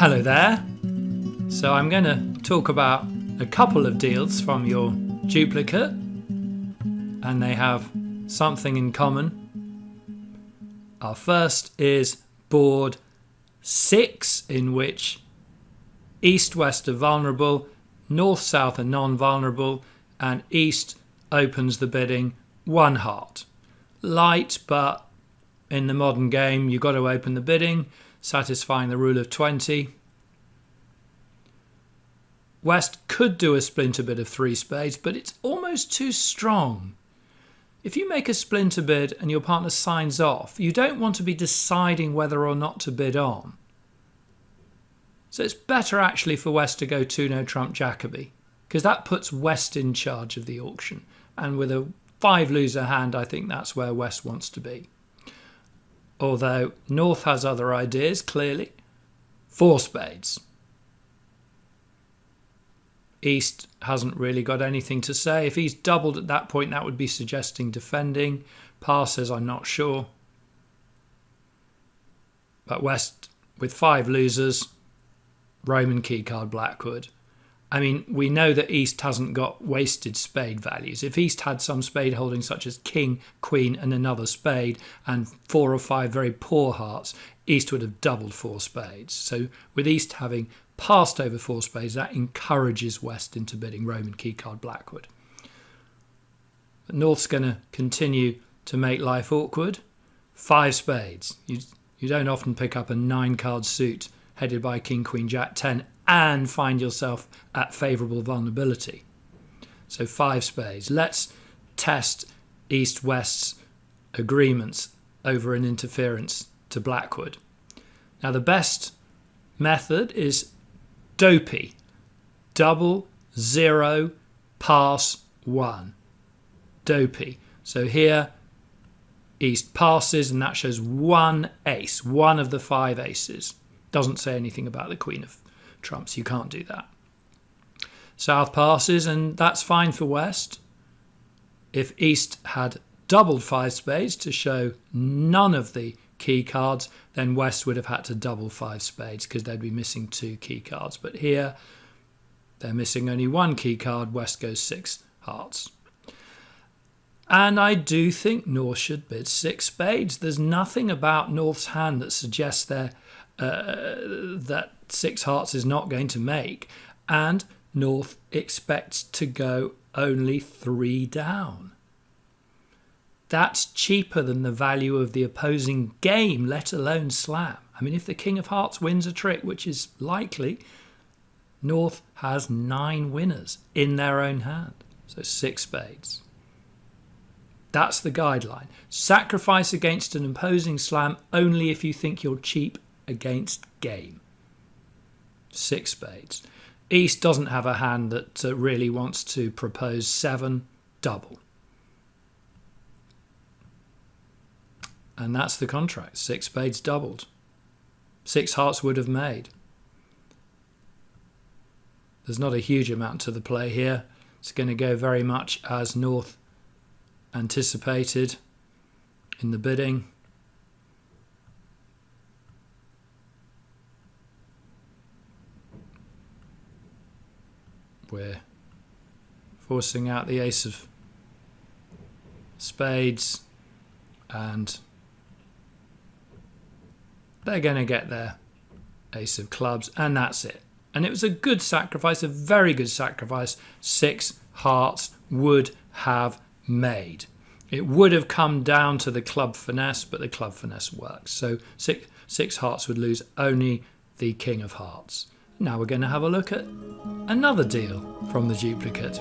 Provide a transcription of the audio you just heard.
Hello there. So I'm going to talk about a couple of deals from your duplicate, and they have something in common. Our first is board 6, in which east-west are vulnerable, north-south are non-vulnerable, and east opens the bidding 1 heart. Light, but in the modern game you've got to open the bidding, satisfying the rule of 20. West could do a splinter bid of 3 spades, but it's almost too strong. If you make a splinter bid and your partner signs off, you don't want to be deciding whether or not to bid on. So it's better actually for West to go 2-no trump Jacoby, because that puts West in charge of the auction. And with a 5 loser hand, I think that's where West wants to be. Although North has other ideas, clearly. 4 spades. East hasn't really got anything to say. If he's doubled at that point, that would be suggesting defending. Passes, I'm not sure. But West, with 5 losers, Roman keycard Blackwood. I mean, we know that East hasn't got wasted spade values. If East had some spade holdings such as king, queen and another spade and 4 or 5 very poor hearts, East would have doubled 4 spades. So with East having passed over 4 spades, that encourages West into bidding Roman keycard Blackwood. But North's going to continue to make life awkward. 5 spades. You don't often pick up a 9-card suit headed by king, queen, jack, 10 and find yourself at favourable vulnerability. So 5 spades. Let's test East-West's agreements over an interference to Blackwood. Now the best method is dopey. Double, 0, pass, 1. Dopey. So here East passes and that shows 1 ace, 1 of the 5 aces. Doesn't say anything about the queen of trumps. You can't do that. South passes and that's fine for West. If East had doubled 5 spades to show none of the key cards, then West would have had to double 5 spades because they'd be missing 2 key cards. But here they're missing only 1 key card. West goes 6 hearts. And I do think North should bid 6 spades. There's nothing about North's hand that suggests that 6 hearts is not going to make, and North expects to go only 3 down. That's cheaper than the value of the opposing game, let alone slam. I mean, if the king of hearts wins a trick, which is likely, North has 9 winners in their own hand. So 6 spades. That's the guideline. Sacrifice against an opposing slam only if you think you're cheap against game. 6 spades. East doesn't have a hand that really wants to propose 7, double. And that's the contract. 6 spades doubled. 6 hearts would have made. There's not a huge amount to the play here. It's going to go very much as North anticipated in the bidding. We're forcing out the ace of spades and they're going to get their ace of clubs and that's it. And it was a good sacrifice, a very good sacrifice. 6 hearts would have made. It would have come down to the club finesse, but the club finesse works. So 6 hearts would lose only the king of hearts. Now we're going to have a look at another deal from the duplicate.